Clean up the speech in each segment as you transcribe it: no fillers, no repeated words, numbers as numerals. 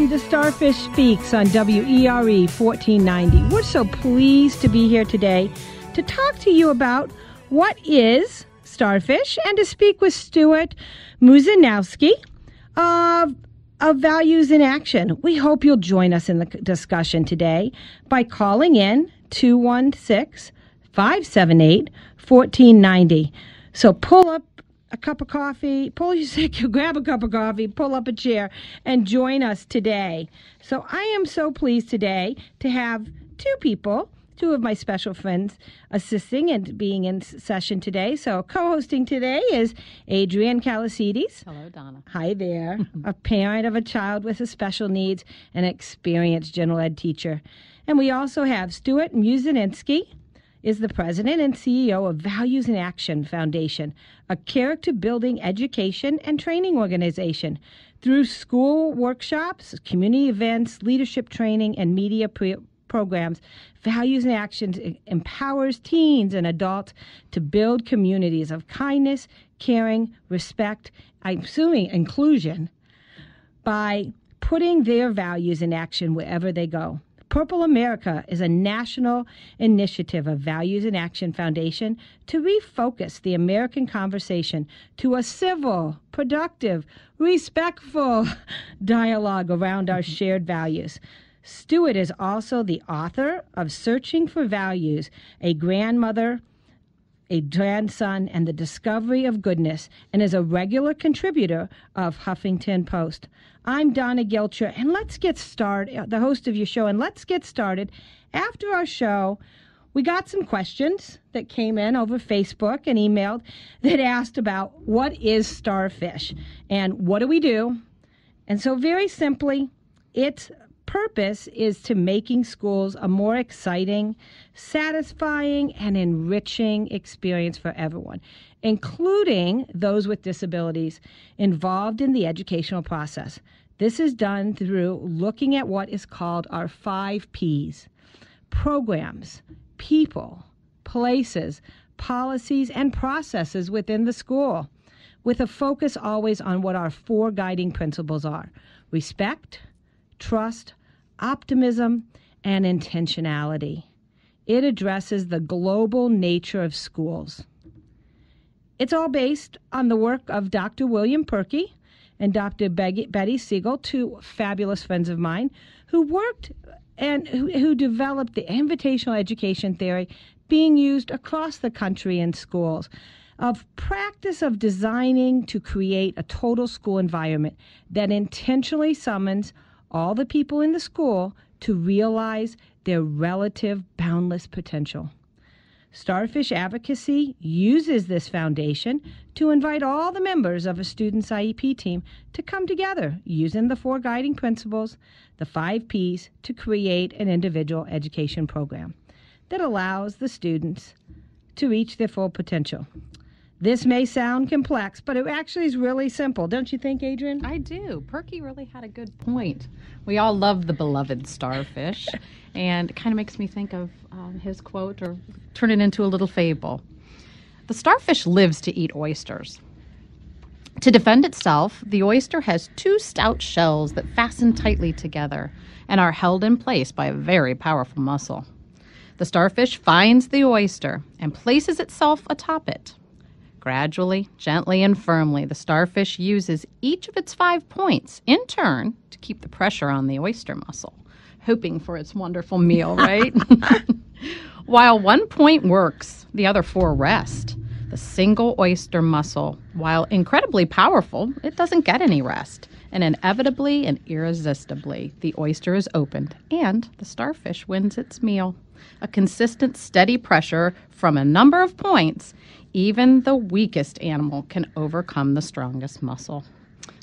Welcome to STARFISH Speaks on WERE 1490. We're so pleased to be here today to talk to you about what is Starfish and to speak with Stuart Muszynski of Values in Action. We hope you'll join us in the discussion today by calling in 216-578-1490. So pull up a cup of coffee, grab a cup of coffee, pull up a chair, and join us today. So I am so pleased today to have two of my special friends assisting and being in session today. So co-hosting today is Adrienne Calicides. Hello, Donna. Hi there. A parent of a child with special needs and an experienced general ed teacher. And we also have Stuart Muszynski, is the president and CEO of Values in Action Foundation, a character-building education and training organization. Through school workshops, community events, leadership training, and media programs, Values in Action empowers teens and adults to build communities of kindness, caring, respect, I'm assuming inclusion, by putting their values in action wherever they go. Purple America is a national initiative of Values in Action Foundation to refocus the American conversation to a civil, productive, respectful dialogue around our shared values. Stuart is also the author of Searching for Values, a grandmother, a grandson, and the discovery of goodness, and is a regular contributor of Huffington Post. I'm Donna Gilcher, and let's get started, the host of your show, and let's get started. After our show, we got some questions that came in over Facebook and emailed that asked about what is Starfish and what do we do? And so very simply, its purpose is to making schools a more exciting, satisfying, and enriching experience for everyone, including those with disabilities involved in the educational process. This is done through looking at what is called our 5 Ps: programs, people, places, policies, and processes within the school, with a focus always on what our 4 guiding principles are: respect, trust, optimism, and intentionality. It addresses the global nature of schools. It's all based on the work of Dr. William Perky and Dr. Betty Siegel, 2 fabulous friends of mine, who worked and who developed the invitational education theory being used across the country in schools, of practice of designing to create a total school environment that intentionally summons all the people in the school to realize their relative boundless potential. Starfish Advocacy uses this foundation to invite all the members of a student's IEP team to come together using the 4 guiding principles, the 5 Ps, to create an individual education program that allows the students to reach their full potential. This may sound complex, but it actually is really simple. Don't you think, Adrienne? I do. Perky really had a good point. We all love the beloved starfish, and it kind of makes me think of his quote, or turn it into a little fable. The starfish lives to eat oysters. To defend itself, the oyster has 2 stout shells that fasten tightly together and are held in place by a very powerful muscle. The starfish finds the oyster and places itself atop it. Gradually, gently, and firmly, the starfish uses each of its 5 points in turn to keep the pressure on the oyster muscle, hoping for its wonderful meal, right? While 1 point works, the other 4 rest. The single oyster muscle, while incredibly powerful, it doesn't get any rest. And inevitably and irresistibly, the oyster is opened, and the starfish wins its meal. A consistent, steady pressure from a number of points. Even the weakest animal can overcome the strongest muscle.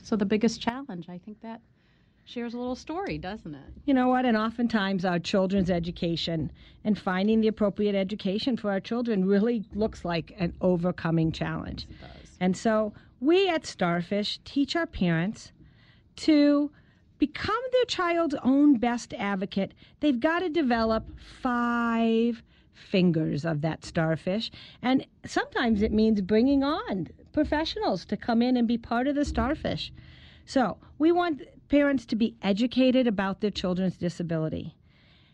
So the biggest challenge, I think that shares a little story, doesn't it? You know what? And oftentimes our children's education and finding the appropriate education for our children really looks like an overcoming challenge. It does. And so we at Starfish teach our parents to become their child's own best advocate. They've got to develop 5 fingers of that starfish. And sometimes it means bringing on professionals to come in and be part of the starfish. So we want parents to be educated about their children's disability,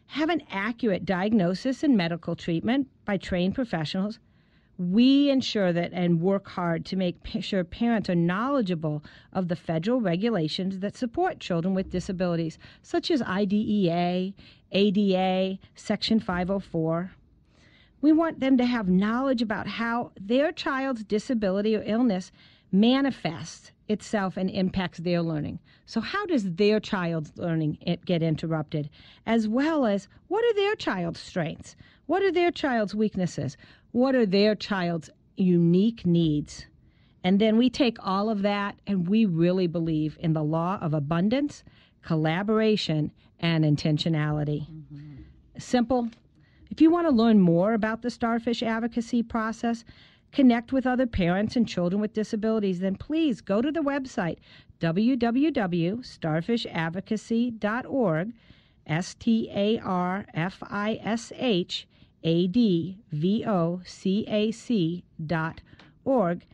have an accurate diagnosis and medical treatment by trained professionals. We ensure that and work hard to make sure parents are knowledgeable of the federal regulations that support children with disabilities, such as IDEA, ADA, Section 504. We want them to have knowledge about how their child's disability or illness manifests itself and impacts their learning. So how does their child's learning get interrupted? As well as, what are their child's strengths? What are their child's weaknesses? What are their child's unique needs? And then we take all of that and we really believe in the law of abundance, collaboration, and intentionality. Mm-hmm. Simple. If you want to learn more about the Starfish advocacy process, connect with other parents and children with disabilities, then please go to the website www.starfishadvocacy.org, STARFISHADVOCAC.org,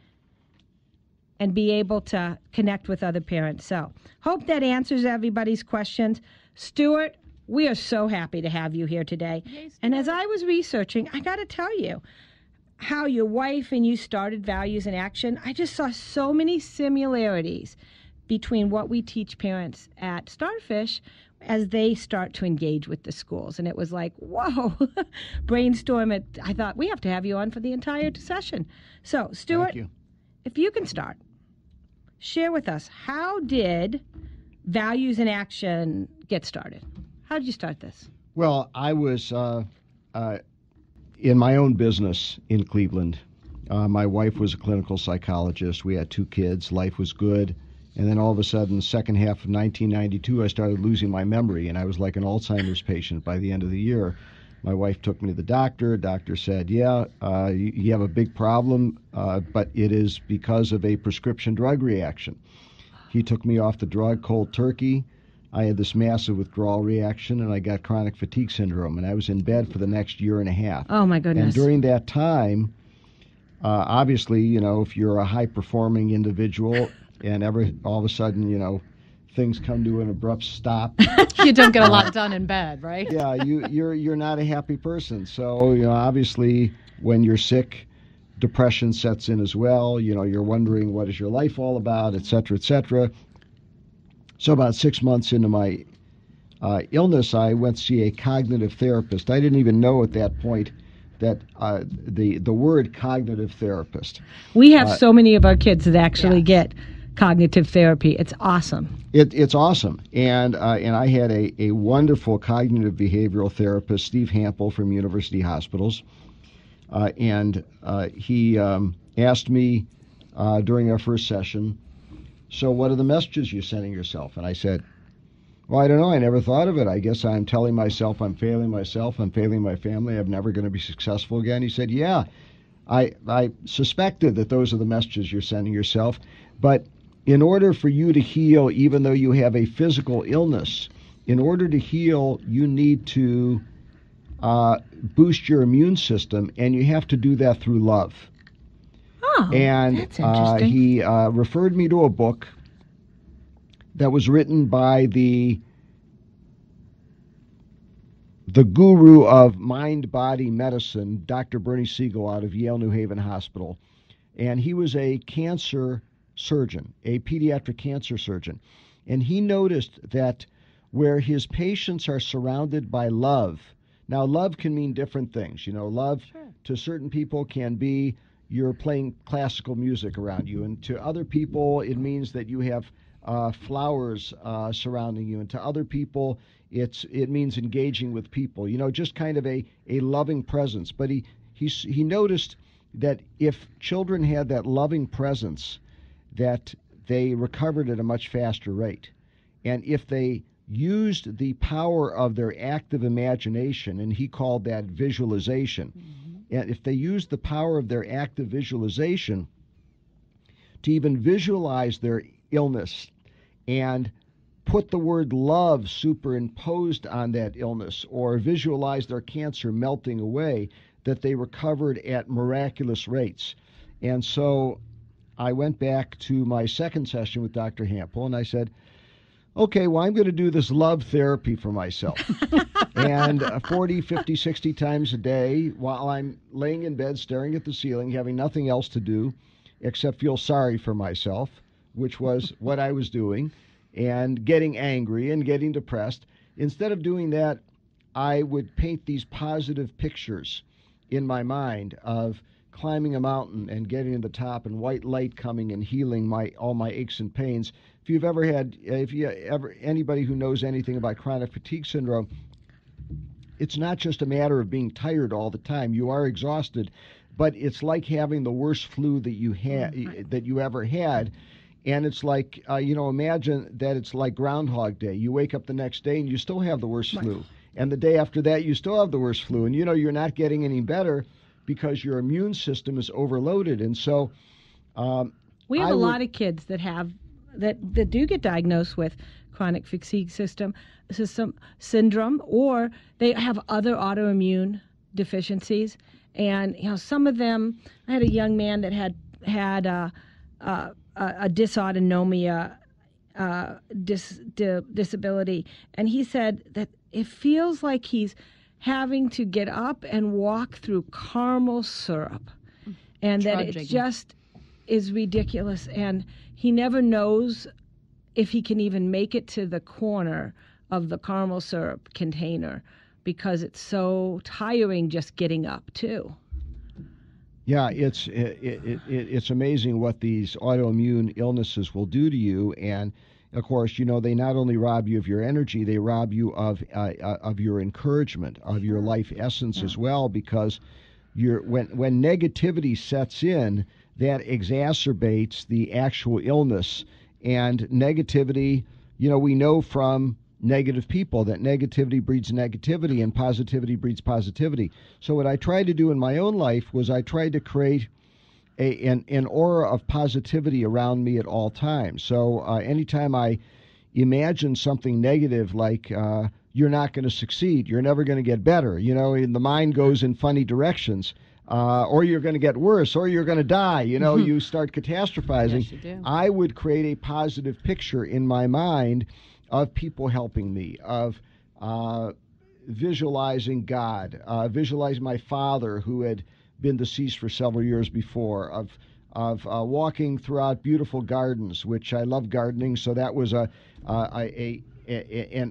and be able to connect with other parents. So, hope that answers everybody's questions. Stuart, we are so happy to have you here today. Yes, and as I was researching, I got to tell you how your wife and you started Values in Action. I just saw so many similarities between what we teach parents at Starfish as they start to engage with the schools. And it was like, whoa, brainstorm it. I thought, we have to have you on for the entire session. So, Stuart, if you can start, share with us, how did Values in Action get started? How did you start this? Well, I was in my own business in Cleveland. My wife was a clinical psychologist. We had 2 kids. Life was good. And then all of a sudden, second half of 1992, I started losing my memory, and I was like an Alzheimer's patient by the end of the year. My wife took me to the doctor. Doctor said, yeah, you have a big problem, but it is because of a prescription drug reaction. He took me off the drug cold turkey. I had this massive withdrawal reaction, and I got chronic fatigue syndrome, and I was in bed for the next year and a half. Oh, my goodness. And during that time, obviously, you know, if you're a high-performing individual and all of a sudden, you know, things come to an abrupt stop. You don't get a lot done in bed, right? Yeah, you're not a happy person. So, you know, obviously, when you're sick, depression sets in as well. You know, you're wondering, what is your life all about, et cetera, et cetera. So about 6 months into my illness, I went to see a cognitive therapist. I didn't even know at that point that the word cognitive therapist. We have so many of our kids that actually get cognitive therapy. It's awesome. It's awesome. And I had a wonderful cognitive behavioral therapist, Steve Hampel from University Hospitals. And he asked me during our first session, so what are the messages you're sending yourself? And I said, well, I don't know. I never thought of it. I guess I'm telling myself I'm failing myself. I'm failing my family. I'm never going to be successful again. He said, yeah, I suspected that those are the messages you're sending yourself. But in order for you to heal, even though you have a physical illness, in order to heal, you need to boost your immune system, and you have to do that through love. Oh, and that's interesting. He referred me to a book that was written by the guru of mind-body medicine, Dr. Bernie Siegel, out of Yale New Haven Hospital. And he was a cancer surgeon, a pediatric cancer surgeon. And he noticed that where his patients are surrounded by love, now love can mean different things. You know, love to certain people can be you're playing classical music around you, and to other people it means that you have flowers surrounding you, and to other people it means engaging with people, you know, just kind of a loving presence. But he noticed that if children had that loving presence, that they recovered at a much faster rate. And if they used the power of their active imagination, and he called that visualization, and if they used the power of their active visualization to even visualize their illness and put the word love superimposed on that illness, or visualize their cancer melting away, that they recovered at miraculous rates. And so I went back to my second session with Dr. Hampel, and I said, okay, well, I'm going to do this love therapy for myself. And 40, 50, 60 times a day while I'm laying in bed staring at the ceiling, having nothing else to do except feel sorry for myself, which was what I was doing, and getting angry and getting depressed. Instead of doing that, I would paint these positive pictures in my mind of climbing a mountain and getting to the top and white light coming and healing all my aches and pains. Anybody who knows anything about chronic fatigue syndrome, it's not just a matter of being tired all the time. You are exhausted, but it's like having the worst flu that you ever had. And it's like, imagine that it's like Groundhog Day. You wake up the next day and you still have the worst flu. And the day after that, you still have the worst flu. And, you're not getting any better because your immune system is overloaded. And so we have a lot of kids that do get diagnosed with chronic fatigue syndrome, or they have other autoimmune deficiencies. And, some of them, I had a young man that had a dysautonomia disability, and he said that it feels like he's having to get up and walk through caramel syrup, and Trudging. That it just is ridiculous, and he never knows if he can even make it to the corner of the caramel syrup container because it's so tiring just getting up too. Yeah, it's amazing what these autoimmune illnesses will do to you, and of course, they not only rob you of your energy, they rob you of your encouragement, of your life essence as well, because when negativity sets in, that exacerbates the actual illness. And negativity, we know from negative people that negativity breeds negativity and positivity breeds positivity. So what I tried to do in my own life was I tried to create an aura of positivity around me at all times. So anytime I imagine something negative, like you're not going to succeed, you're never going to get better, and the mind goes in funny directions, or you're going to get worse, or you're going to die, you start catastrophizing. Yes, you do. I would create a positive picture in my mind of people helping me, of visualizing God, visualizing my father who had been deceased for several years before, of walking throughout beautiful gardens, which I love gardening, so that was an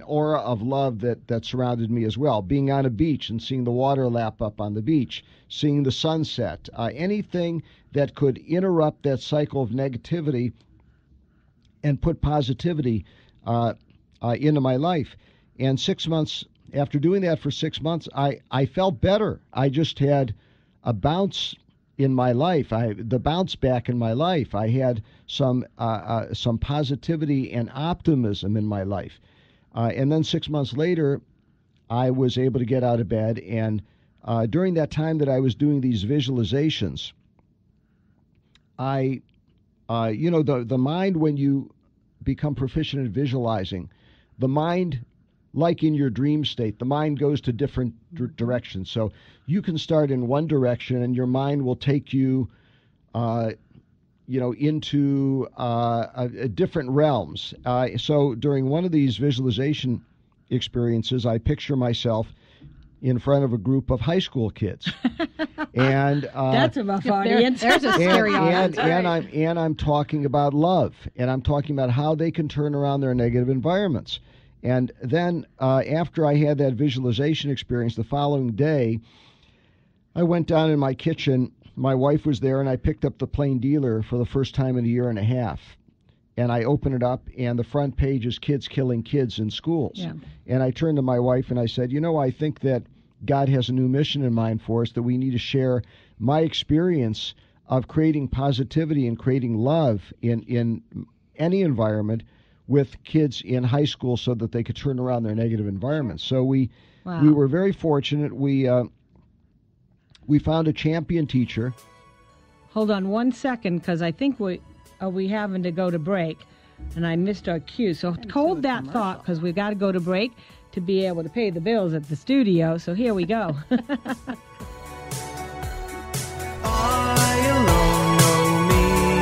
aura of love that surrounded me as well. Being on a beach and seeing the water lap up on the beach, seeing the sunset, anything that could interrupt that cycle of negativity and put positivity into my life. And 6 months after doing that for 6 months, I felt better. I just had a bounce in my life. The bounce back in my life. I had some positivity and optimism in my life. And then 6 months later, I was able to get out of bed. And during that time that I was doing these visualizations, the mind, when you become proficient at visualizing, the mind, like in your dream state, the mind goes to different directions. So you can start in one direction and your mind will take you, into different realms. So during one of these visualization experiences, I picture myself in front of a group of high school kids. And that's a rough audience. There's a scary audience. And I'm talking about love, and I'm talking about how they can turn around their negative environments. And then after I had that visualization experience, the following day, I went down in my kitchen. My wife was there, and I picked up the Plain Dealer for the first time in a year and a half. And I open it up, and the front page is kids killing kids in schools. Yeah. And I turned to my wife, and I said, I think that God has a new mission in mind for us, that we need to share my experience of creating positivity and creating love in any environment with kids in high school so that they could turn around their negative environments. So we were very fortunate. We found a champion teacher. Hold on 1 second, because I think we having to go to break, and I missed our cue. So hold that thought, because we've got to go to break to be able to pay the bills at the studio. So here we go. I alone know me.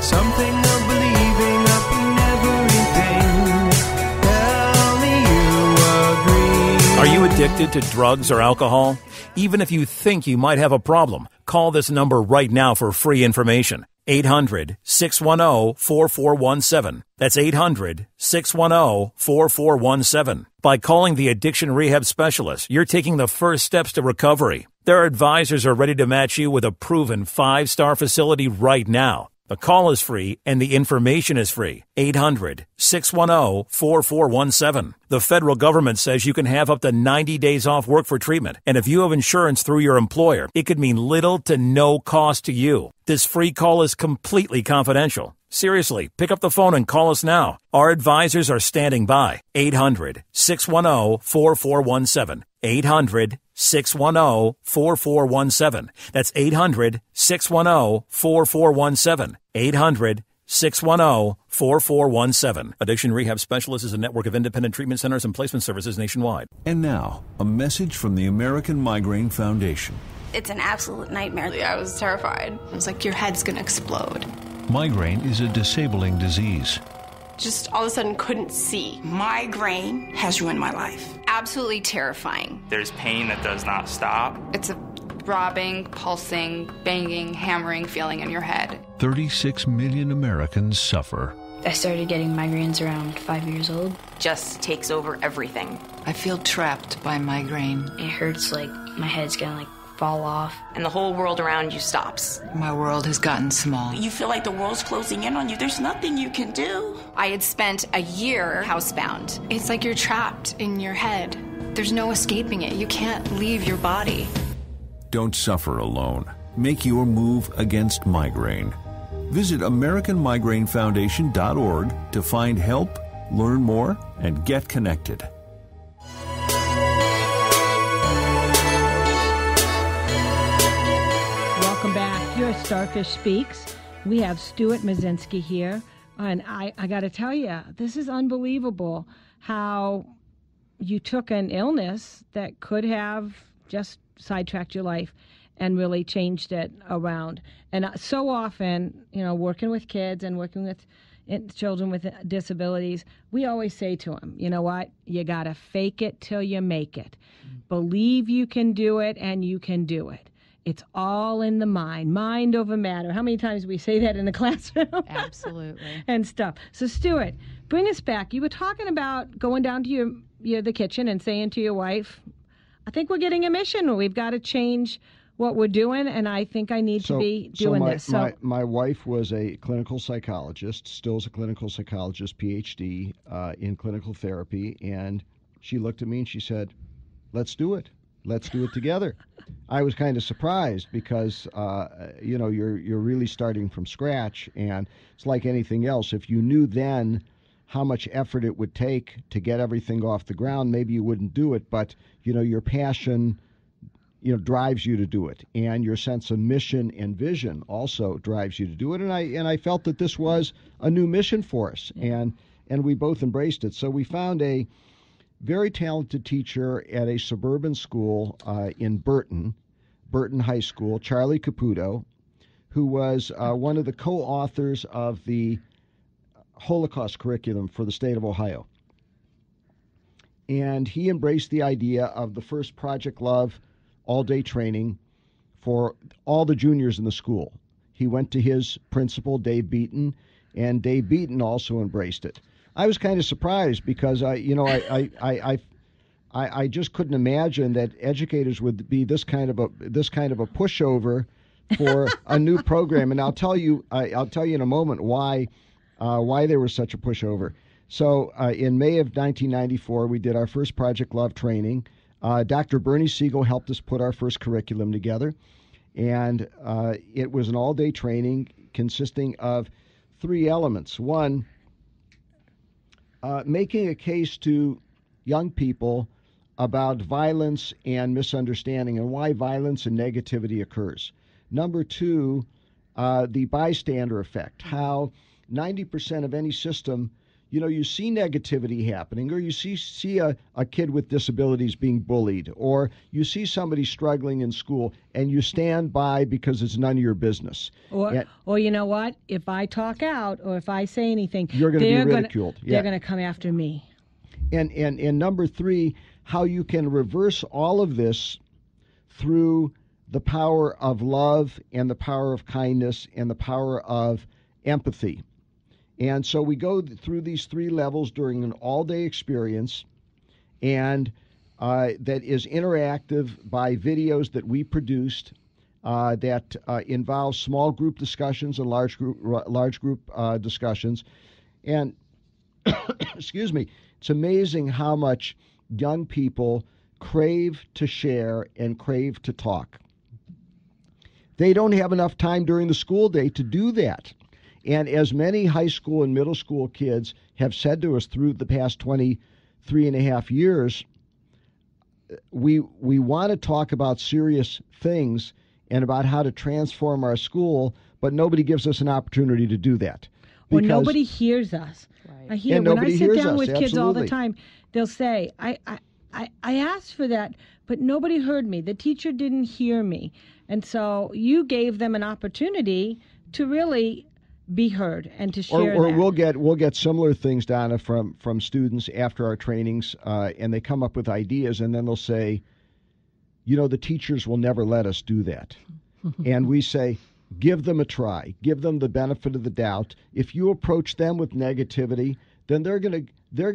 Something of believing up in everything. addicted to drugs or alcohol? Even if you think you might have a problem, call this number right now for free information. 800-610-4417. That's 800-610-4417. By calling the Addiction Rehab Specialist, you're taking the first steps to recovery. Their advisors are ready to match you with a proven 5-star facility right now. The call is free and the information is free. 800-610-4417. The federal government says you can have up to 90 days off work for treatment. And if you have insurance through your employer, it could mean little to no cost to you. This free call is completely confidential. Seriously, pick up the phone and call us now. Our advisors are standing by. 800-610-4417. 800-610-4417. That's 800-610-4417. 800-610-4417. Addiction Rehab Specialist is a network of independent treatment centers and placement services nationwide. And now, a message from the American Migraine Foundation. It's an absolute nightmare. I was terrified. It was like your head's going to explode. Migraine is a disabling disease. Just all of a sudden couldn't see. Migraine has ruined my life. Absolutely terrifying. There's pain that does not stop. It's a throbbing, pulsing, banging, hammering feeling in your head. 36 million Americans suffer. I started getting migraines around 5 years old. Just takes over everything. I feel trapped by migraine. It hurts like my head's gonna fall off. And the whole world around you stops. My world has gotten small. You feel like the world's closing in on you. There's nothing you can do. I had spent a year housebound. It's like you're trapped in your head. There's no escaping it. You can't leave your body. Don't suffer alone. Make your move against migraine. Visit AmericanMigraineFoundation.org to find help, learn more, and get connected. Welcome back. You're Starfish Speaks. We have Stuart Muszynski here. And I got to tell you, this is unbelievable how you took an illness that could have just sidetracked your life and really changed it around. And so often, working with kids and working with children with disabilities, we always say to them, you know what? You got to fake it till you make it. Believe you can do it, and you can do it. It's all in the mind over matter. How many times we say that in the classroom? Absolutely. And stuff. So, Stuart, bring us back. You were talking about going down to the kitchen and saying to your wife, I think we're getting a mission. We've got to change what we're doing, and I think I need to be doing this. So my wife was a clinical psychologist, still is a clinical psychologist, PhD in clinical therapy, and she looked at me and she said, let's do it. Let's do it together. I was kind of surprised because, you're really starting from scratch, and it's like anything else. If you knew then how much effort it would take to get everything off the ground, maybe you wouldn't do it. But, your passion, drives you to do it. And your sense of mission and vision also drives you to do it. And I felt that this was a new mission for us. And we both embraced it. So we found a very talented teacher at a suburban school in Burton High School, Charlie Caputo, who was one of the co-authors of the Holocaust curriculum for the state of Ohio. And he embraced the idea of the first Project Love all-day training for all the juniors in the school. He went to his principal, Dave Beaton, and Dave Beaton also embraced it. I was kind of surprised because I just couldn't imagine that educators would be this kind of a pushover for a new program. And I'll tell you in a moment why they were such a pushover. So in May of 1994, we did our first Project Love training. Dr. Bernie Siegel helped us put our first curriculum together, and it was an all-day training consisting of 3 elements. One, making a case to young people about violence and misunderstanding and why violence and negativity occurs. Number 2, the bystander effect, how 90% of any system, you see negativity happening, or you see a kid with disabilities being bullied, or you see somebody struggling in school, and you stand by because it's none of your business. Or you know what? If I talk out or if I say anything, you're going to be ridiculed. They're going to come after me. And number 3, how you can reverse all of this through the power of love and the power of kindness and the power of empathy. And so we go through these 3 levels during an all-day experience, and that is interactive by videos that we produced that involves small group discussions and large group discussions. And excuse me, it's amazing how much young people crave to share and crave to talk. They don't have enough time during the school day to do that. And as many high school and middle school kids have said to us through the past 23 and a half years, we want to talk about serious things and about how to transform our school, but nobody gives us an opportunity to do that. Or nobody hears us. Right. I hear And when I nobody sit hears down us, with kids all the absolutely. time, they'll say, I asked for that, but nobody heard me. The teacher didn't hear me. And so you gave them an opportunity to really be heard and to share or that. we'll get similar things, Donna, from students after our trainings, and they come up with ideas, and then they'll say, the teachers will never let us do that. And we say, give them a try. Give them the benefit of the doubt. If you approach them with negativity, then they're going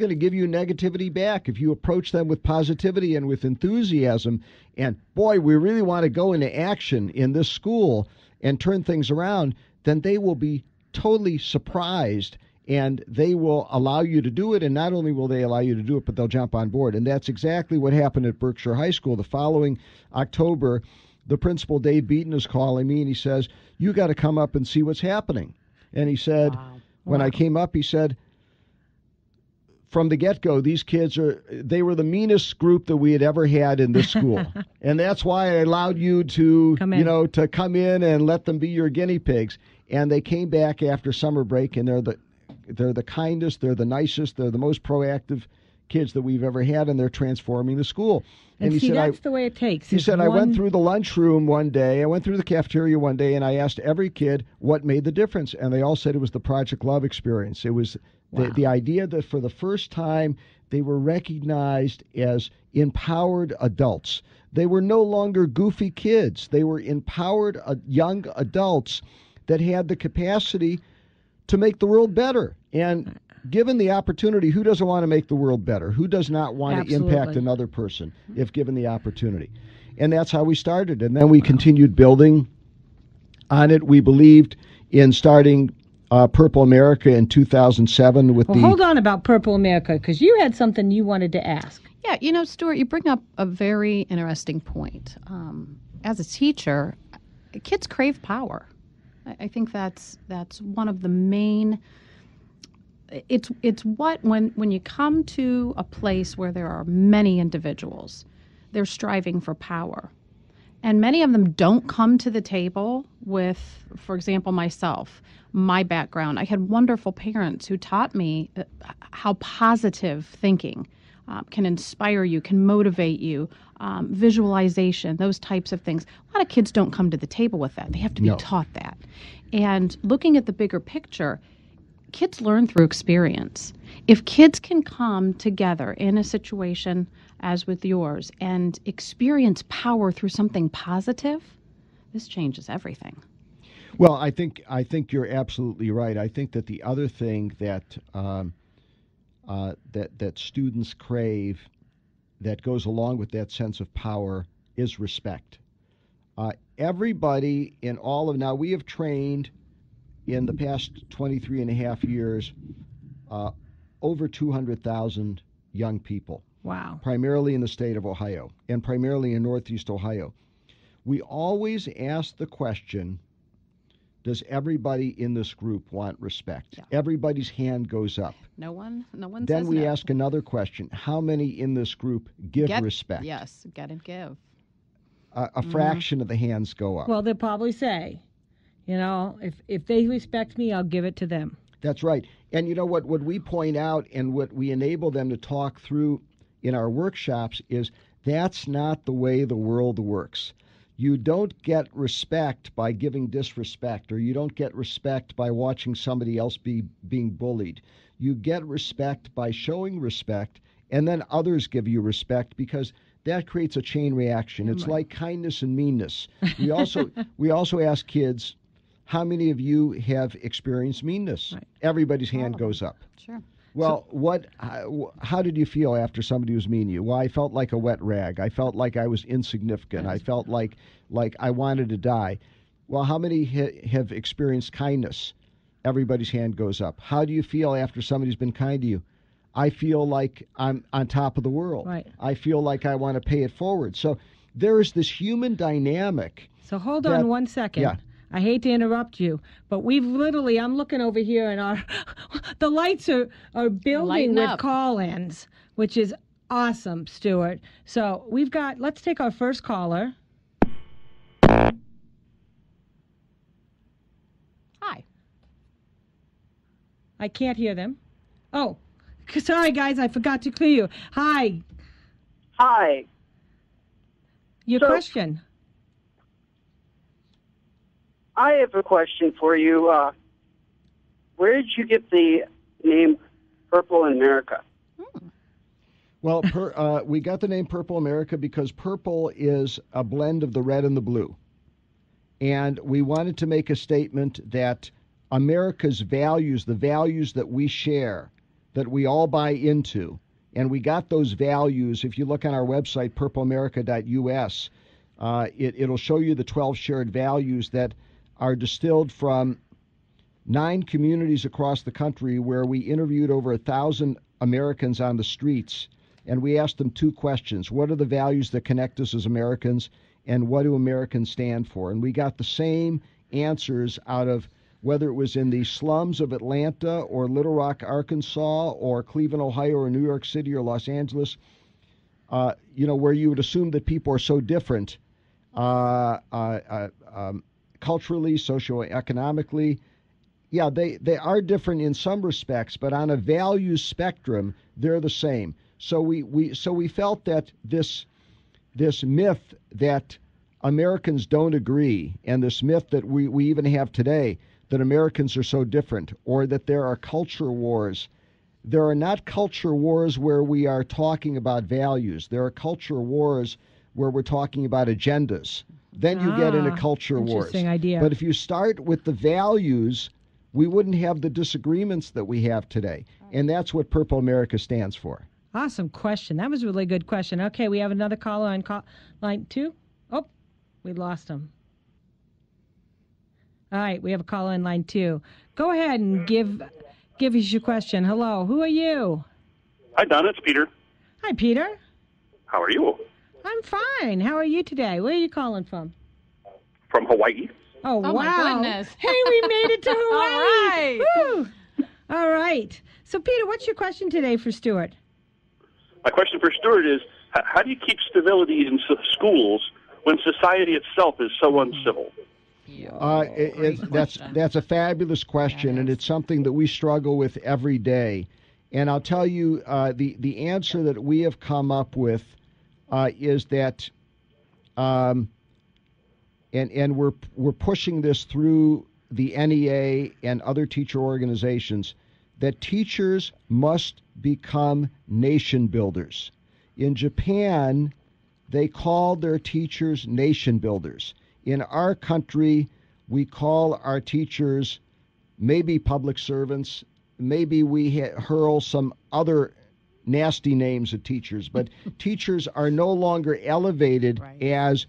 to give you negativity back. If you approach them with positivity and with enthusiasm, and boy, we really want to go into action in this school and turn things around, then they will be totally surprised, and they will allow you to do it. And not only will they allow you to do it, but they'll jump on board. And that's exactly what happened at Berkshire High School. The following October, the principal, Dave Beaton, is calling me, and he says, you got to come up and see what's happening. And he said, when I came up, he said, from the get-go, these kids they were the meanest group that we had ever had in this school. And that's why I allowed you to, to come in and let them be your guinea pigs. And they came back after summer break, and they're the kindest, they're the nicest, they're the most proactive kids that we've ever had, and they're transforming the school. And he see, said, that's the way it takes. He said, I went through the lunchroom one day, I went through the cafeteria one day, and I asked every kid what made the difference. And they all said it was the Project Love experience. It was the idea that for the first time, they were recognized as empowered adults. They were no longer goofy kids. They were empowered young adults that had the capacity to make the world better. And given the opportunity, who doesn't want to make the world better? Who does not want to impact another person if given the opportunity? And that's how we started. And then we continued building on it. We believed in starting Purple America in 2007 with hold on about Purple America, because you had something you wanted to ask. Yeah, Stuart, you bring up a very interesting point. As a teacher, kids crave power. I think that's one of the main. It's what when you come to a place where there are many individuals, they're striving for power, and many of them don't come to the table with, for example, myself, my background. I had wonderful parents who taught me how positive thinking can inspire you, can motivate you, visualization, those types of things. A lot of kids don't come to the table with that. They have to be taught that. And looking at the bigger picture, kids learn through experience. If kids can come together in a situation as with yours and experience power through something positive, this changes everything. Well, I think you're absolutely right. I think that the other thing that that students crave that goes along with that sense of power is respect. Everybody in all of, now we have trained in the past 23 and a half years over 200,000 young people. Wow. Primarily in the state of Ohio and primarily in Northeast Ohio. We always ask the question, does everybody in this group want respect? Yeah. Everybody's hand goes up. No one Then says we no. ask another question. How many in this group give respect? Yes, get and give. A fraction of the hands go up. Well, they'll probably say, if they respect me, I'll give it to them. That's right. And what we point out and what we enable them to talk through in our workshops is that's not the way the world works. You don't get respect by giving disrespect, or you don't get respect by watching somebody else being bullied. You get respect by showing respect and then others give you respect, because that creates a chain reaction. It's like kindness and meanness. We also ask kids, how many of you have experienced meanness? Right. Everybody's hand goes up. Sure. Well, how did you feel after somebody was mean to you? Well, I felt like a wet rag. I felt like I was insignificant. I felt like I wanted to die. Well, how many have experienced kindness? Everybody's hand goes up. How do you feel after somebody's been kind to you? I feel like I'm on top of the world. Right. I feel like I want to pay it forward. So there is this human dynamic. So hold on one second. Yeah. I hate to interrupt you, but I'm looking over here and the lights are building with call-ins, which is awesome, Stuart. So let's take our first caller. Hi. I can't hear them. Oh, sorry, guys, I forgot to clear you. Hi. Hi. Your question. I have a question for you. Where did you get the name Purple in America? Well, we got the name Purple America because purple is a blend of the red and the blue. And we wanted to make a statement that America's values, the values that we share, that we all buy into, and we got those values. If you look on our website, purpleamerica.us, it'll show you the 12 shared values that are distilled from 9 communities across the country, where we interviewed over 1,000 Americans on the streets, and we asked them 2 questions. What are the values that connect us as Americans, and what do Americans stand for? And we got the same answers out of whether it was in the slums of Atlanta or Little Rock, Arkansas, or Cleveland, Ohio, or New York City or Los Angeles, where you would assume that people are so different culturally, socioeconomically. Yeah, they are different in some respects, but on a values spectrum, they're the same. So we felt that this myth that Americans don't agree, and this myth that we even have today, that Americans are so different, or that there are culture wars. There are not culture wars where we are talking about values. There are culture wars where we're talking about agendas. Then you get into culture wars. Interesting idea. But if you start with the values, we wouldn't have the disagreements that we have today. And that's what Purple America stands for. Awesome question. That was a really good question. Okay, we have another caller on line 2. Oh, we lost him. All right, we have a caller in line 2. Go ahead and give us your question. Hello, who are you? Hi, Donna. It's Peter. Hi, Peter. How are you? I'm fine. How are you today? Where are you calling from? From Hawaii. Oh, wow. My goodness. Hey, we made it to Hawaii. All right. Woo. All right. So, Peter, what's your question today for Stuart? My question for Stuart is, how do you keep stability in schools when society itself is so uncivil? That's a fabulous question, and it's something that we struggle with every day. And I'll tell you, the answer that we have come up with is that, and we're pushing this through the NEA and other teacher organizations, that teachers must become nation builders. In Japan, they call their teachers nation builders. In our country, we call our teachers maybe public servants. Maybe we hurl some other nasty names at teachers, but teachers are no longer elevated as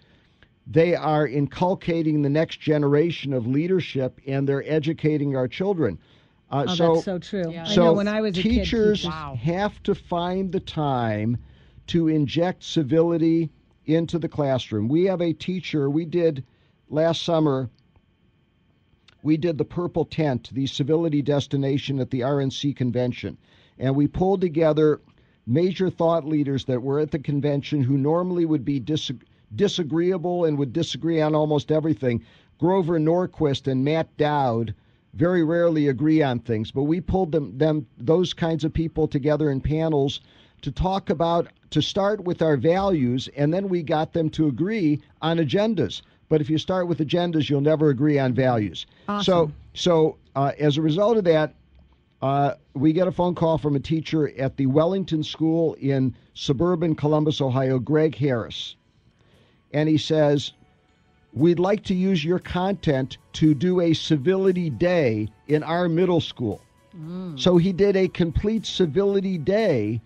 they are inculcating the next generation of leadership, and they're educating our children. That's so true. Yeah. So I know when I was a kid, teachers have to find the time to inject civility into the classroom. We have a teacher, last summer, we did the Purple Tent, the civility destination at the RNC convention. And we pulled together major thought leaders that were at the convention who normally would be disagreeable and would disagree on almost everything. Grover Norquist and Matt Dowd very rarely agree on things, but we pulled those kinds of people together in panels to talk about, to start with our values, and then we got them to agree on agendas. But if you start with agendas, you'll never agree on values. Awesome. So as a result of that, we get a phone call from a teacher at the Wellington School in suburban Columbus, Ohio, Greg Harris. And he says, we'd like to use your content to do a civility day in our middle school. So he did a complete civility day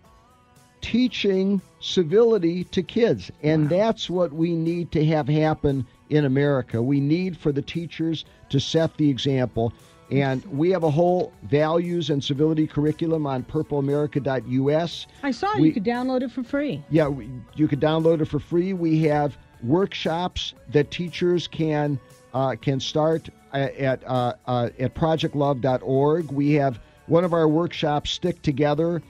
teaching civility to kids. And that's what we need to have happen in America. We need for the teachers to set the example. And we have a whole values and civility curriculum on purpleamerica.us. I saw you could download it for free. Yeah, you could download it for free. We have workshops that teachers can start at projectlove.org. We have one of our workshops, Stick Together,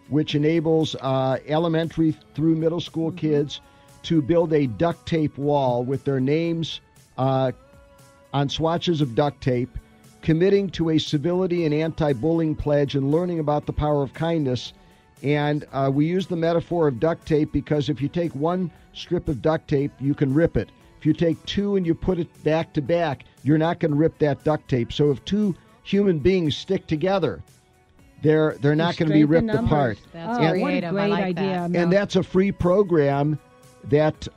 which enables elementary through middle school kids to build a duct tape wall with their names on swatches of duct tape, committing to a civility and anti-bullying pledge and learning about the power of kindness. And we use the metaphor of duct tape because if you take one strip of duct tape, you can rip it. If you take two and you put it back to back, you're not going to rip that duct tape. So if two human beings stick together, they're not going to be ripped apart. That's creative. What a great I like idea. that. And that's a free program that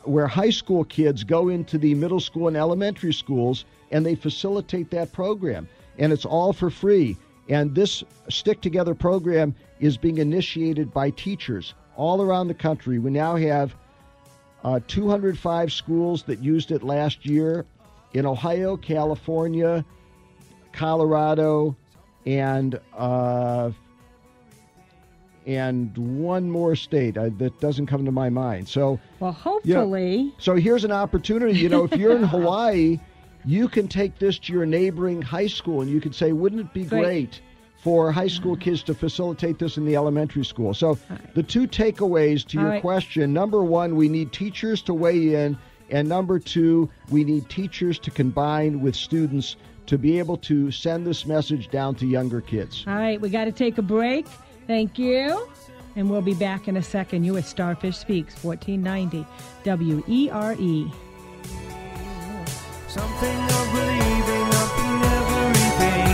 where high school kids go into the middle school and elementary schools and they facilitate that program. And it's all for free. And this Stick Together program is being initiated by teachers all around the country. We now have 205 schools that used it last year in Ohio, California, Colorado, and one more state that doesn't come to my mind. So, well, hopefully. So here's an opportunity. If you're in Hawaii, you can take this to your neighboring high school, and you could say, wouldn't it be great for high school kids to facilitate this in the elementary school? So the two takeaways to your question, number one, we need teachers to weigh in, and number two, we need teachers to combine with students to be able to send this message down to younger kids. All right, we got to take a break. Thank you. And we'll be back in a second. You at Starfish Speaks, 1490 WERE. Something of believing up in everything.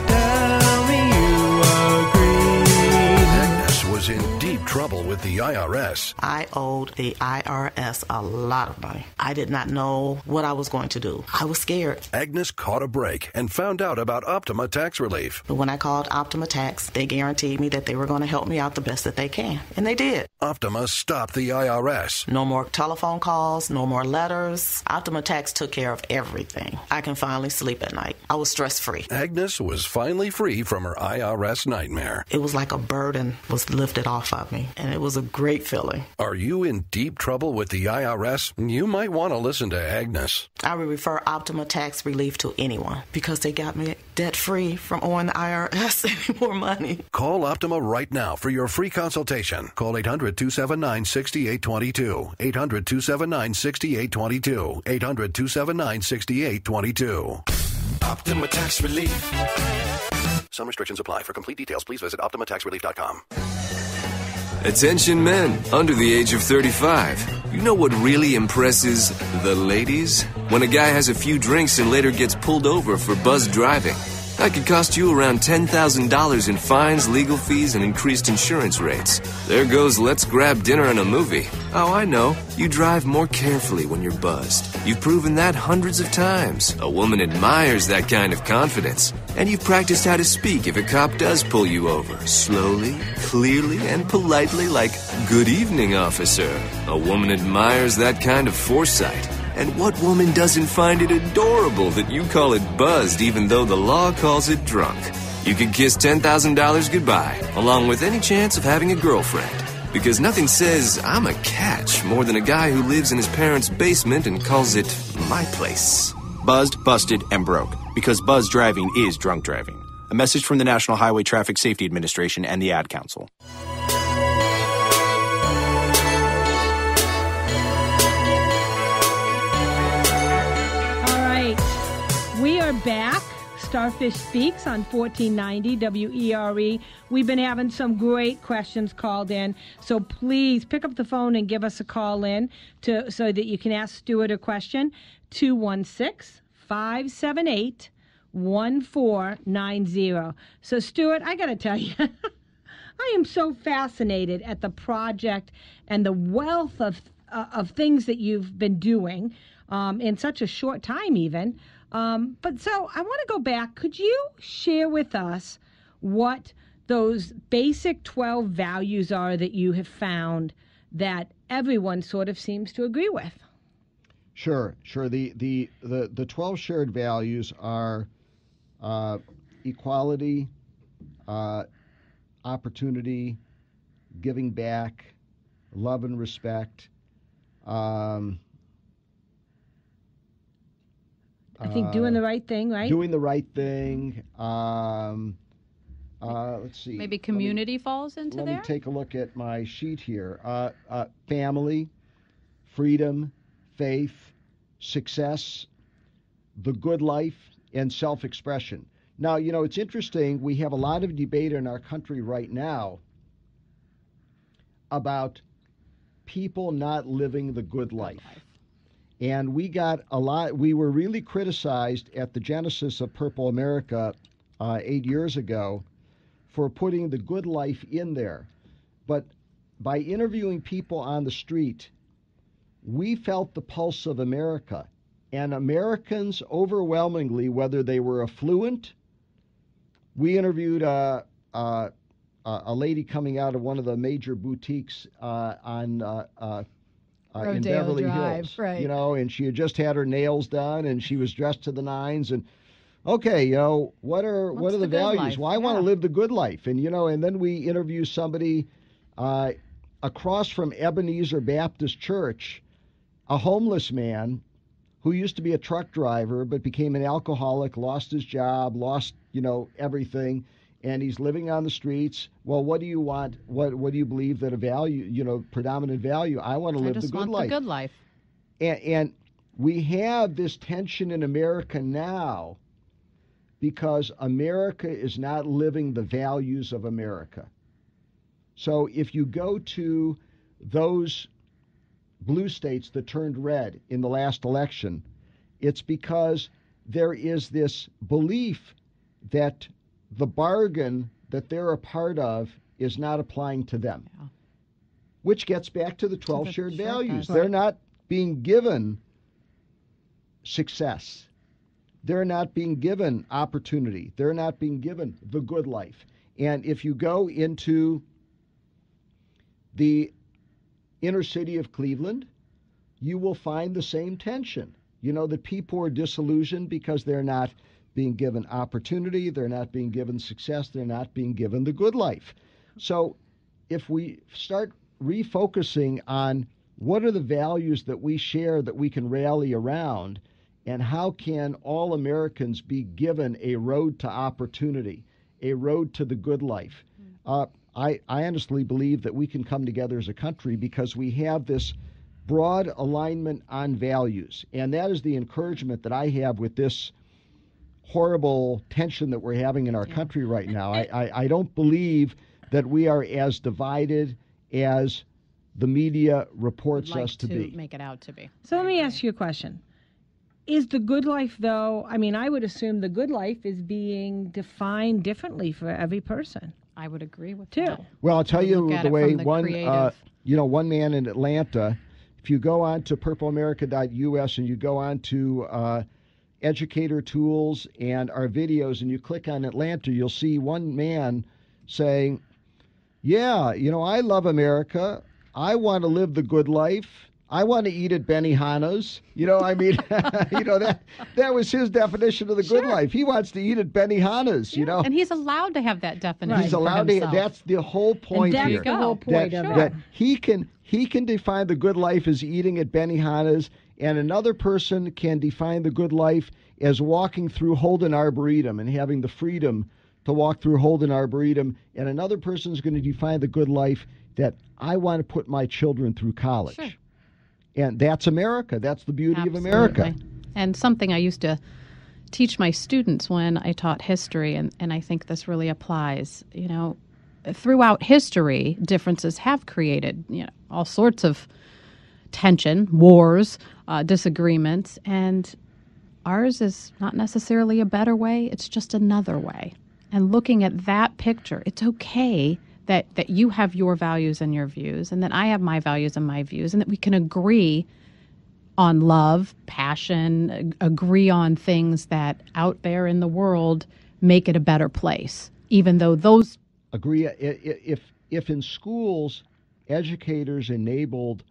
Tell me you agree. Agnes was in deep trouble with the IRS. I owed the IRS a lot of money. I did not know what I was going to do. I was scared. Agnes caught a break and found out about Optima Tax Relief. But when I called Optima Tax, they guaranteed me that they were going to help me out the best that they can. And they did. Optima stopped the IRS. No more telephone calls, no more letters. Optima Tax took care of everything. I can finally sleep at night. I was stress-free. Agnes was finally free from her IRS nightmare. It was like a burden was lifted off of me, and it was a great feeling. Are you in deep trouble with the IRS? You might want to listen to Agnes. I would refer Optima Tax Relief to anyone because they got me debt-free from owing the IRS any more money. Call Optima right now for your free consultation. Call 800-279-6822. 800-279-6822. 800-279-6822. Optima Tax Relief. Some restrictions apply. For complete details, please visit OptimaTaxRelief.com. Attention men under the age of 35. You know what really impresses the ladies? When a guy has a few drinks and later gets pulled over for buzz driving. That could cost you around $10,000 in fines, legal fees, and increased insurance rates. There goes let's grab dinner and a movie. Oh, I know. You drive more carefully when you're buzzed. You've proven that hundreds of times. A woman admires that kind of confidence. And you've practiced how to speak if a cop does pull you over. Slowly, clearly, and politely like, "Good evening, officer." A woman admires that kind of foresight. And what woman doesn't find it adorable that you call it buzzed even though the law calls it drunk? You could kiss $10,000 goodbye, along with any chance of having a girlfriend. Because nothing says, "I'm a catch," more than a guy who lives in his parents' basement and calls it my place. Buzzed, busted, and broke. Because buzz driving is drunk driving. A message from the National Highway Traffic Safety Administration and the Ad Council. We are back. Starfish Speaks on 1490 WERE. We've been having some great questions called in, so please pick up the phone and give us a call in so that you can ask Stuart a question. 216-578-1037. 1490. So, Stuart, I got to tell you, I am so fascinated at the project and the wealth of things that you've been doing in such a short time even. But so I want to go back. Could you share with us what those basic 12 values are that you have found that everyone sort of seems to agree with? Sure. The 12 shared values are equality, opportunity, giving back, love and respect. I think doing the right thing, right? Doing the right thing. Let's see. Maybe community falls into there? Let me take a look at my sheet here. Family, freedom, faith, success, the good life, and self-expression. Now, it's interesting. We have a lot of debate in our country right now about people not living the good life. And we were really criticized at the genesis of Purple America 8 years ago for putting the good life in there. But by interviewing people on the street, we felt the pulse of America. And Americans overwhelmingly, whether they were affluent, we interviewed a lady coming out of one of the major boutiques in Beverly Drive, Hills, right. And she had just had her nails done, and she was dressed to the nines. And okay, what are the values? life? Well, I want to live the good life, and and then we interview somebody across from Ebenezer Baptist Church, a homeless man who used to be a truck driver but became an alcoholic, lost his job, lost everything. And he's living on the streets. Well, what do you want? What do you believe that a value, predominant value? I want to live the good life. The good life. And we have this tension in America now because America is not living the values of America. So if you go to those blue states that turned red in the last election, it's because there is this belief that the bargain that they're a part of is not applying to them, which gets back to the 12 shared values. They're not being given success. They're not being given opportunity. They're not being given the good life. And if you go into the inner city of Cleveland, you will find the same tension. The people are disillusioned because they're not being given opportunity, they're not being given success, they're not being given the good life. So if we start refocusing on what are the values that we share that we can rally around, and how can all Americans be given a road to opportunity, a road to the good life, I honestly believe that we can come together as a country because we have this broad alignment on values. And that is the encouragement that I have with this horrible tension that we're having in our country right now. I don't believe that we are as divided as the media reports us to be. Make it out to be. So let me ask you a question. Is the good life, though, I would assume the good life is being defined differently for every person. I would agree with that. that. Well, I'll tell you the way one man in Atlanta, if you go on to purpleamerica.us and you go on to educator tools and our videos and you click on Atlanta, you'll see one man saying, yeah, I love America. I want to live the good life. I want to eat at Benihana's. That was his definition of the good life. He wants to eat at Benihana's, And he's allowed to have that definition. He's allowed to. That's the whole point here. The whole point of that he can define the good life as eating at Benihana's, and another person can define the good life as walking through Holden Arboretum and having the freedom to walk through Holden Arboretum, and another person is going to define the good life that I want to put my children through college. Sure. And that's America. That's the beauty of America. And something I used to teach my students when I taught history, and I think this really applies. Throughout history, differences have created, all sorts of tension, wars, disagreements, and ours is not necessarily a better way, it's just another way. And looking at that picture, it's okay that you have your values and your views, and that I have my values and my views, and that we can agree on love, passion, agree on things that out there in the world make it a better place, even though those... Agree. If in schools, educators enabled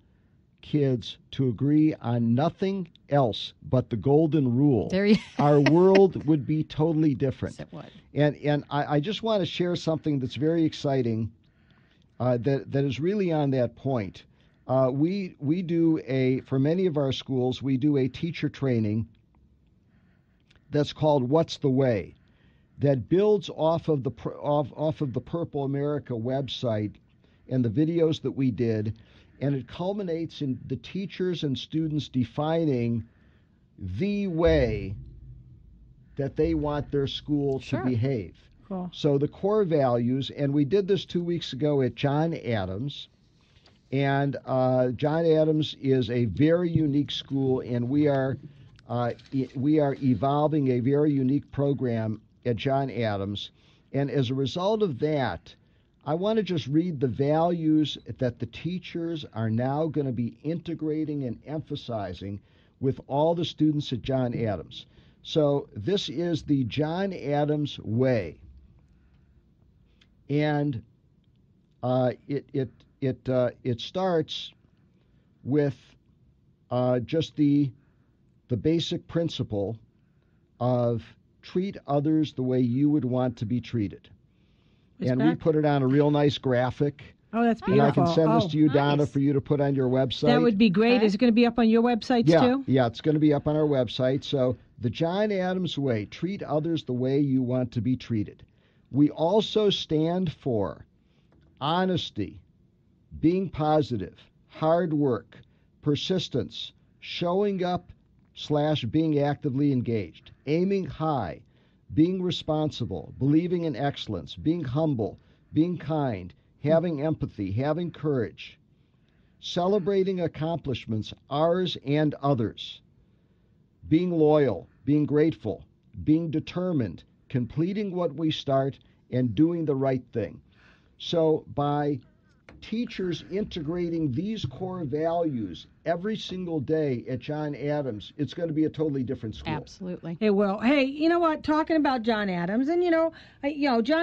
kids to agree on nothing else but the golden rule, our world would be totally different. Yes, it would. And I just want to share something that's very exciting that is really on that point. We do for many of our schools, we do a teacher training that's called What's the Way, that builds off of the Purple America website and the videos that we did, and it culminates in the teachers and students defining the way that they want their school to behave. Cool. So the core values, and we did this 2 weeks ago at John Adams, and John Adams is a very unique school, and we are evolving a very unique program at John Adams, and as a result of that, I want to just read the values that the teachers are now going to be integrating and emphasizing with all the students at John Adams. So this is the John Adams way, and it starts with just the basic principle of treat others the way you would want to be treated. And we put it on a real nice graphic. Oh, that's beautiful. And I can send this to you, Donna, for you to put on your website. That would be great. Okay. Is it going to be up on your websites too? Yeah, it's going to be up on our website. So the John Adams way, treat others the way you want to be treated. We also stand for honesty, being positive, hard work, persistence, showing up / being actively engaged, aiming high, being responsible, believing in excellence, being humble, being kind, having empathy, having courage, celebrating accomplishments, ours and others, being loyal, being grateful, being determined, completing what we start, and doing the right thing. So by teachers integrating these core values every single day at John Adams, it's going to be a totally different school. Absolutely. It will. Hey, you know what? Talking about John Adams, and John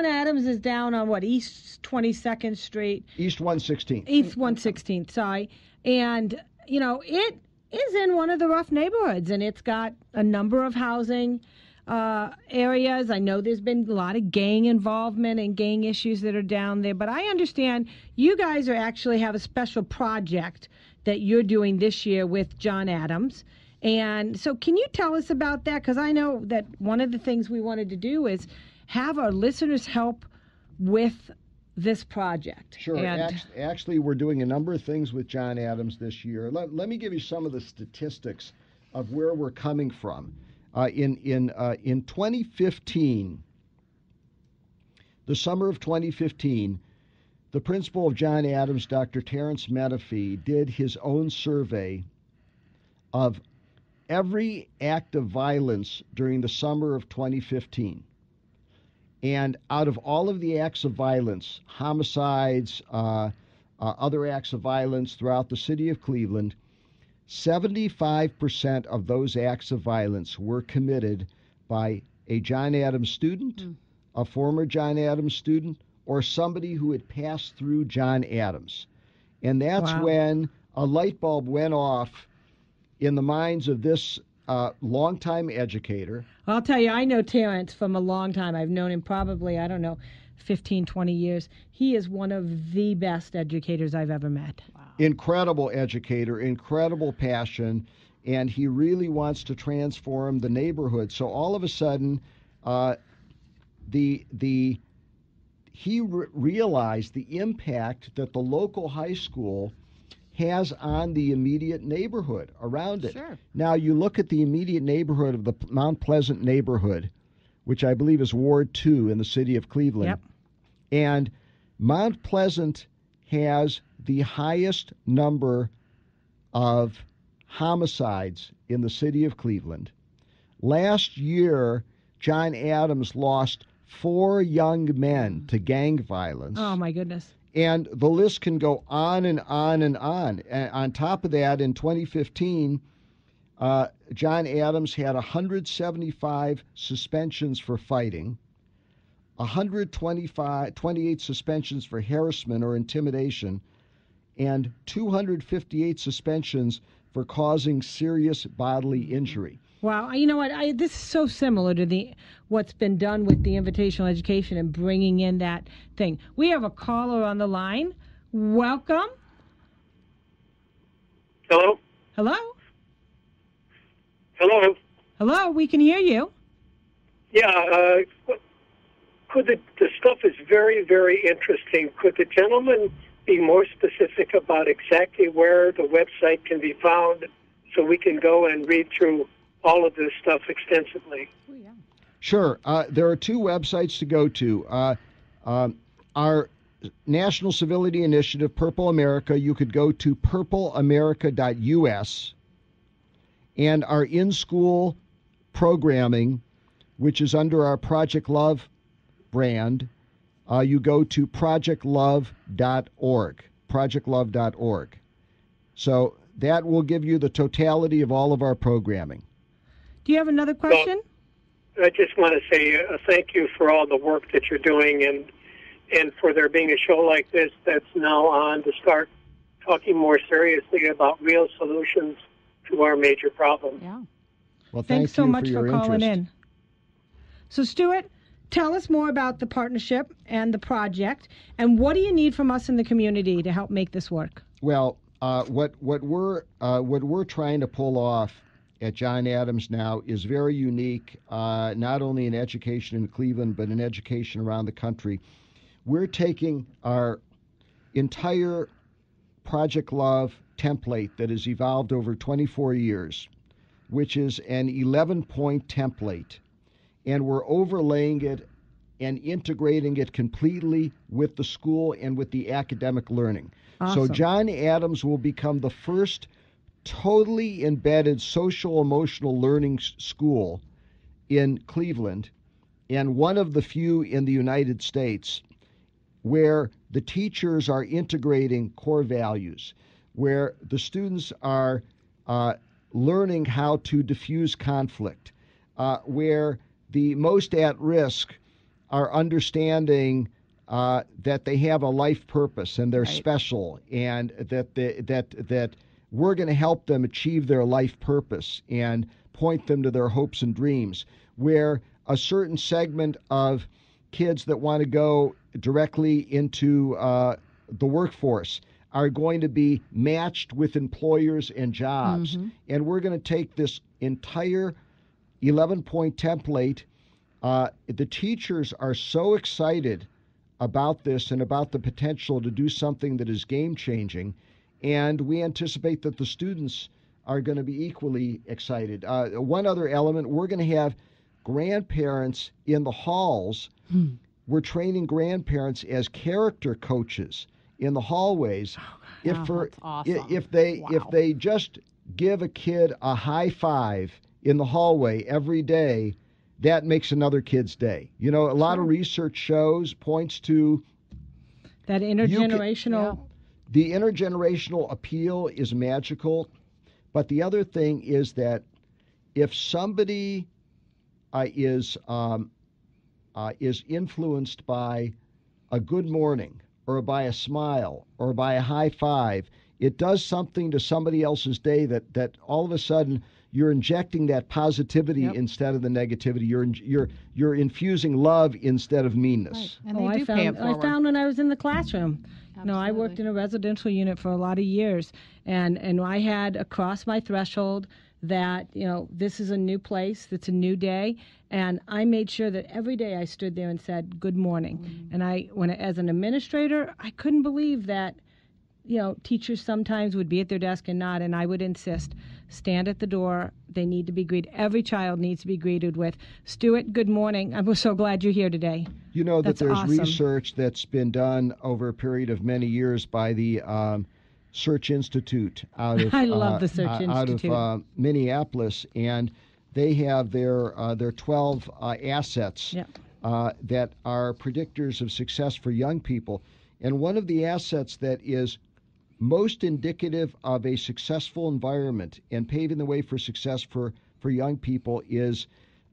Adams is down on East 22nd Street. East 116th. East 116th, sorry. And, it is in one of the rough neighborhoods, and it's got a number of housing areas. I know there's been a lot of gang involvement and gang issues that are down there, but I understand you guys actually have a special project that you're doing this year with John Adams. And so can you tell us about that? Because I know that one of the things we wanted to do is have our listeners help with this project. Sure. Actually, we're doing a number of things with John Adams this year. Let me give you some of the statistics of where we're coming from. In 2015, the summer of 2015, the principal of John Adams, Dr. Terrence Menifee, did his own survey of every act of violence during the summer of 2015. And out of all of the acts of violence, homicides, other acts of violence throughout the city of Cleveland, 75% of those acts of violence were committed by a John Adams student, a former John Adams student, or somebody who had passed through John Adams. And that's when a light bulb went off in the minds of this longtime educator. I'll tell you, I know Terrence from a long time. I've known him probably, 15, 20 years. He is one of the best educators I've ever met. Wow. Incredible educator, incredible passion, and he really wants to transform the neighborhood. So all of a sudden, he realized the impact that the local high school has on the immediate neighborhood around it. Sure. Now, you look at the immediate neighborhood of the Mount Pleasant neighborhood, which I believe is Ward 2 in the city of Cleveland. Yep. And Mount Pleasant has the highest number of homicides in the city of Cleveland. Last year, John Adams lost 4 young men to gang violence. Oh, my goodness. And the list can go on and on and on. And on top of that, in 2015, John Adams had 175 suspensions for fighting, 128 suspensions for harassment or intimidation, and 258 suspensions for causing serious bodily injury. Wow, you know what? This is so similar to what's been done with the invitational education and bringing in that thing. We have a caller on the line. Welcome. Hello? Hello? Hello? Hello, we can hear you. Yeah, the stuff is very, very interesting. Could the gentleman be more specific about exactly where the website can be found so we can go and read through all of this stuff extensively? Sure. There are 2 websites to go to. Our National Civility Initiative, Purple America, you could go to purpleamerica.us. And our in-school programming, which is under our Project Love brand, you go to projectlove.org, projectlove.org. So that will give you the totality of all of our programming. Do you have another question? Well, I just want to say thank you for all the work that you're doing and for there being a show like this that's now on to start talking more seriously about real solutions to our major problem. Yeah. Well, thanks so much for for calling interest. in. So, Stuart, tell us more about the partnership and the project, and what do you need from us in the community to help make this work? Well, what we're trying to pull off at John Adams now is very unique, not only in education in Cleveland, but in education around the country. We're taking our entire Project Love template that has evolved over 24 years, which is an 11-point template, and we're overlaying it and integrating it completely with the school and with the academic learning. Awesome. So John Adams will become the first totally embedded social-emotional learning school in Cleveland, and one of the few in the United States where the teachers are integrating core values, where the students are learning how to diffuse conflict, where the most at risk are understanding that they have a life purpose and they're special, and that we're going to help them achieve their life purpose and point them to their hopes and dreams, where a certain segment of kids that want to go directly into the workforce are going to be matched with employers and jobs. Mm-hmm. And we're going to take this entire 11-point template. The teachers are so excited about this and about the potential to do something that is game-changing, and we anticipate that the students are going to be equally excited. One other element, we're going to have grandparents in the halls. We're training grandparents as character coaches in the hallways. That's awesome. If they just give a kid a high five in the hallway every day, that makes another kid's day. You know, a lot of research points to that intergenerational. The intergenerational appeal is magical, but the other thing is that if somebody is influenced by a good morning or by a smile or by a high five, it does something to somebody else's day that all of a sudden you're injecting that positivity instead of the negativity. You're infusing love instead of meanness. Right. And they do pay it forward. I found when I was in the classroom. Absolutely. No, I worked in a residential unit for a lot of years, and I had across my threshold that, you know, this is a new place, it's a new day, and I made sure that every day I stood there and said, good morning. Mm-hmm. And as an administrator, I couldn't believe that, you know, teachers sometimes would be at their desk and not, and I would insist, stand at the door, they need to be greeted. Every child needs to be greeted with, Stuart, good morning. I'm so glad you're here today. You know that That's there's awesome. research that's been done over a period of many years by the Search Institute out of I love the Search out Institute. of Minneapolis, and they have their 12 assets that are predictors of success for young people. And one of the assets that is most indicative of a successful environment and paving the way for success for young people is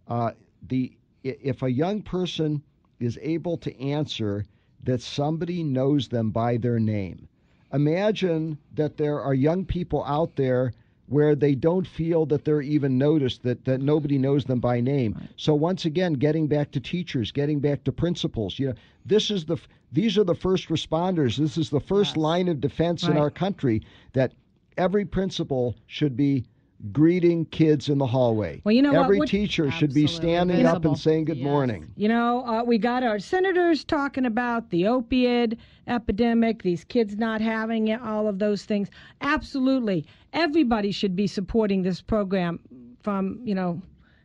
if a young person is able to answer that somebody knows them by their name. Imagine that there are young people out there where they don't feel that they're even noticed, that nobody knows them by name. Right. So once again, getting back to teachers, getting back to principals, these are the first responders. This is the first line of defense in our country, that every principal should be greeting kids in the hallway. Well, every teacher should be standing up and saying good morning. We got our senators talking about the opioid epidemic, these kids not having it, all of those things. Absolutely. Everybody should be supporting this program, from,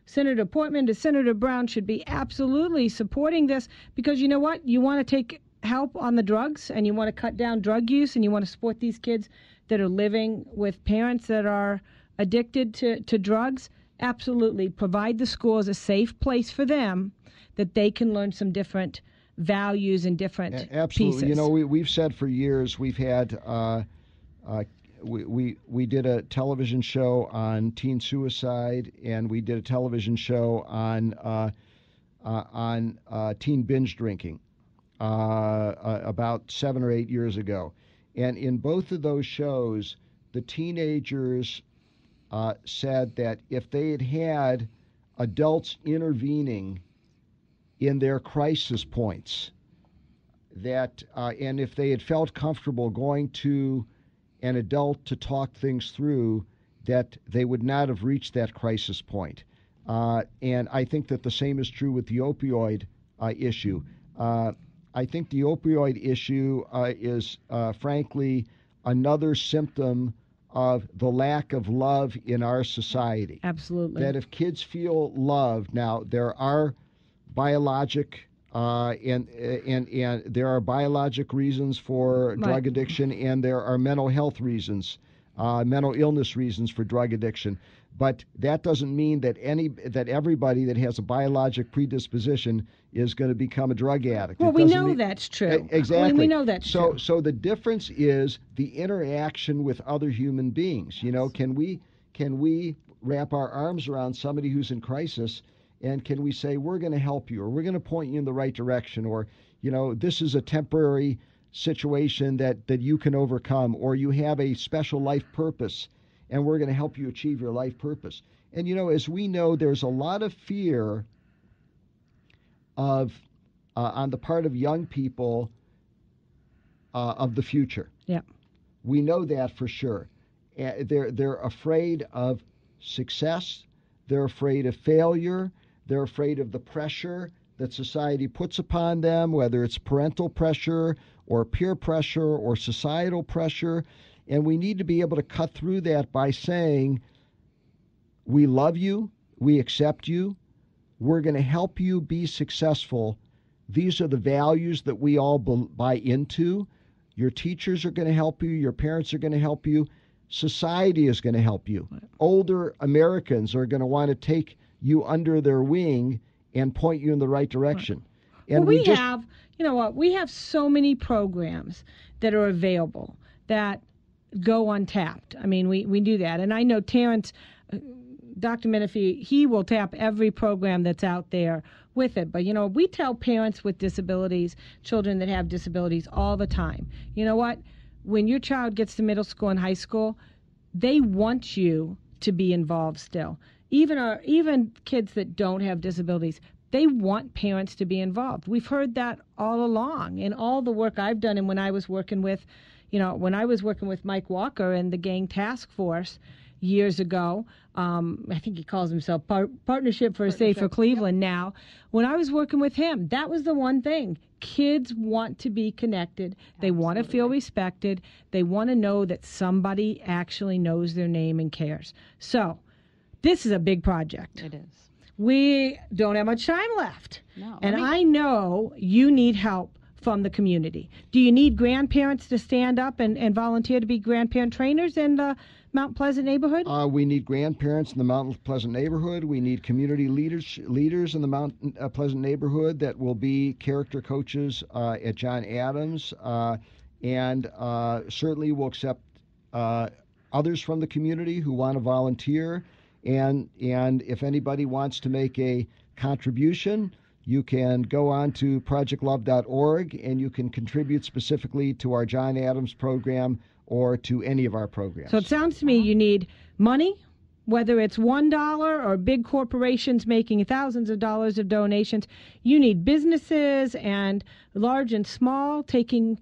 Senator Portman to Senator Brown should be absolutely supporting this, because you know what? You want to take help on the drugs, and you want to cut down drug use, and you want to support these kids that are living with parents that are addicted to drugs. Absolutely. Provide the schools a safe place for them that they can learn some different values and different absolutely. pieces. We've said for years, we've had we did a television show on teen suicide, and we did a television show on teen binge drinking about 7 or 8 years ago. And in both of those shows, the teenagers said that if they had had adults intervening in their crisis points, that and if they had felt comfortable going to an adult to talk things through, that they would not have reached that crisis point. And I think that the same is true with the opioid issue. I think the opioid issue is, frankly, another symptom of the lack of love in our society. Absolutely. That if kids feel loved, now there are biologic and there are biologic reasons for drug addiction, and there are mental health reasons, mental illness reasons for drug addiction. But that doesn't mean that everybody that has a biologic predisposition is going to become a drug addict. Well, we know that's true. Exactly. We know that's true. So the difference is the interaction with other human beings. Can we wrap our arms around somebody who's in crisis, and can we say, we're going to help you, or we're going to point you in the right direction, or this is a temporary situation that you can overcome, or you have a special life purpose, and we're going to help you achieve your life purpose. And, as we know, there's a lot of fear of on the part of young people of the future. Yeah. We know that for sure. They're afraid of success. They're afraid of failure. They're afraid of the pressure that society puts upon them, whether it's parental pressure or peer pressure or societal pressure. And we need to be able to cut through that by saying, we love you, we accept you, we're going to help you be successful. These are the values that we all buy into. Your teachers are going to help you, your parents are going to help you, society is going to help you. Older Americans are going to want to take you under their wing and point you in the right direction. And we have, we have so many programs that are available that go untapped. I mean, we do that. And I know Terrence, Dr. Menifee, he will tap every program that's out there with it. But, we tell parents with disabilities, children that have disabilities all the time, you know what? When your child gets to middle school and high school, they want you to be involved still. Even kids that don't have disabilities, they want parents to be involved. We've heard that all along in all the work I've done. And when I was working with, Mike Walker and the Gang Task Force years ago, I think he calls himself Partnership for a Safer Cleveland now. When I was working with him, that was the one thing. Kids want to be connected. They want to feel respected. They want to know that somebody actually knows their name and cares. So this is a big project. It is. We don't have much time left. No. And I know you need help from the community. Do you need grandparents to stand up and volunteer to be grandparent trainers in the Mount Pleasant neighborhood? We need grandparents in the Mount Pleasant neighborhood. We need community leaders in the Mount Pleasant neighborhood that will be character coaches at John Adams. And certainly we'll accept others from the community who want to volunteer. And if anybody wants to make a contribution, you can go on to projectlove.org and you can contribute specifically to our John Adams program or to any of our programs. So it sounds to me you need money, whether it's $1 or big corporations making thousands of dollars of donations. You need businesses and large and small stacking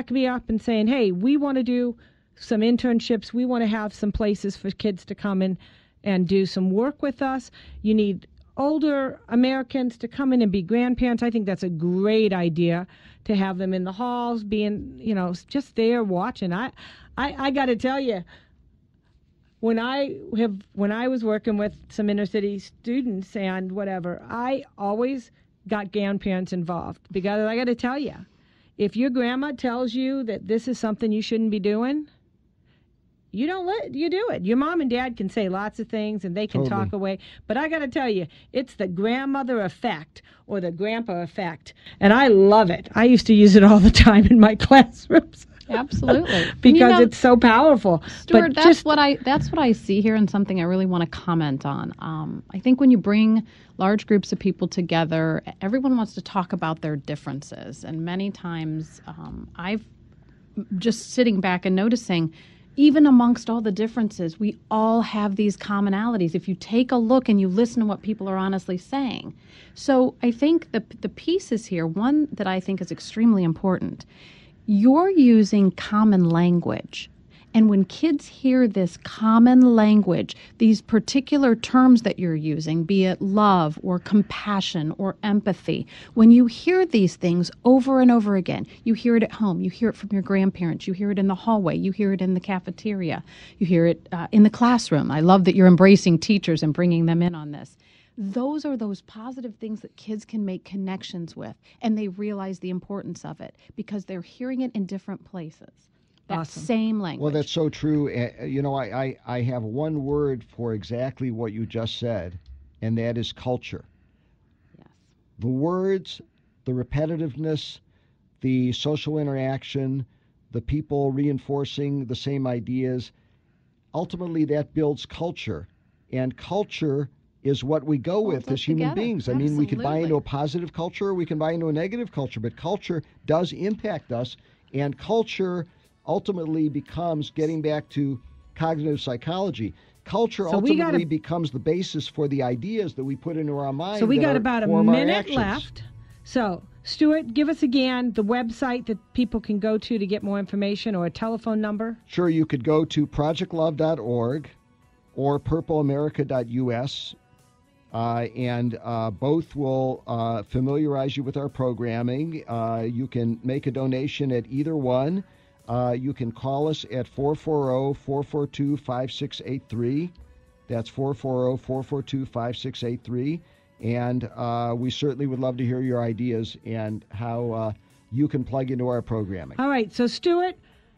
me up and saying, hey, we want to do some internships. We want to have some places for kids to come in and do some work with us. You need older Americans to come in and be grandparents. I think that's a great idea to have them in the halls, being, just there watching. I got to tell you, when I was working with some inner city students and whatever, I always got grandparents involved, because I got to tell you, if your grandma tells you that this is something you shouldn't be doing, you do it. Your mom and dad can say lots of things and they can talk away. But I got to tell you, it's the grandmother effect or the grandpa effect. And I love it. I used to use it all the time in my classrooms. Absolutely. Because it's so powerful. Stuart, that's what I see here, and something I really want to comment on. I think when you bring large groups of people together, everyone wants to talk about their differences. And many times I've just sitting back and noticing, even amongst all the differences, we all have these commonalities if you take a look and you listen to what people are honestly saying. So I think the pieces here, one that I think is extremely important, you're using common language. And when kids hear this common language, these particular terms that you're using, be it love or compassion or empathy, when you hear these things over and over again, you hear it at home, you hear it from your grandparents, you hear it in the hallway, you hear it in the cafeteria, you hear it in the classroom. I love that you're embracing teachers and bringing them in on this. Those are those positive things that kids can make connections with, and they realize the importance of it because they're hearing it in different places. That awesome. Same language. Well, that's so true. I have one word for exactly what you just said, and that is culture. Yes. The words, the repetitiveness, the social interaction, the people reinforcing the same ideas, ultimately that builds culture. And culture is what we go with as human beings. I mean, we can buy into a positive culture or we can buy into a negative culture, but culture does impact us, and culture ultimately becomes, getting back to cognitive psychology, culture ultimately becomes the basis for the ideas that we put into our mind. So we got about a minute left. So, Stuart, give us again the website that people can go to get more information, or a telephone number. Sure, you could go to projectlove.org or purpleamerica.us. And both will familiarize you with our programming. You can make a donation at either one. You can call us at 440-442-5683. That's 440-442-5683. And we certainly would love to hear your ideas and how you can plug into our programming. All right. So, Stuart,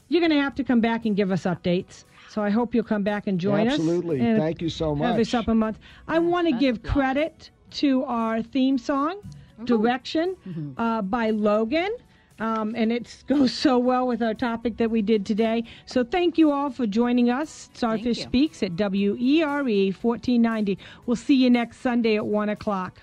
you're going to have to come back and give us updates. So I hope you'll come back and join us. Absolutely. Thank you so much. Every supplement month. I want to give credit to our theme song, Direction, by Logan. And it goes so well with our topic that we did today. So thank you all for joining us. Starfish Speaks at WERE 1490. We'll see you next Sunday at 1 o'clock.